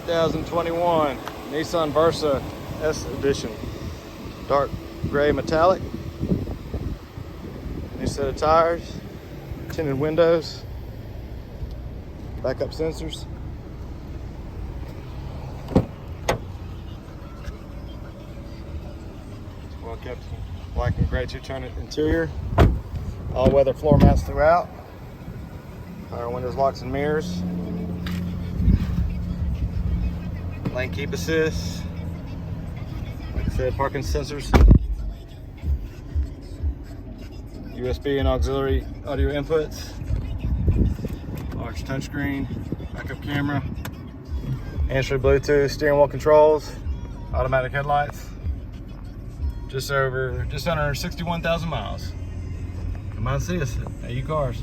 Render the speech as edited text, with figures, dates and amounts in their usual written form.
2021 Nissan Versa S Edition. Dark gray metallic. New set of tires. Tinted windows. Backup sensors. Well kept black and gray two-tone interior. All weather floor mats throughout. Power windows, locks and mirrors. Lane keep assist. Like I said, parking sensors. USB and auxiliary audio inputs. Large touchscreen. Backup camera. Hands-free Bluetooth. Steering wheel controls. Automatic headlights. Just under 61,000 miles. Come out and see us at AU Cars.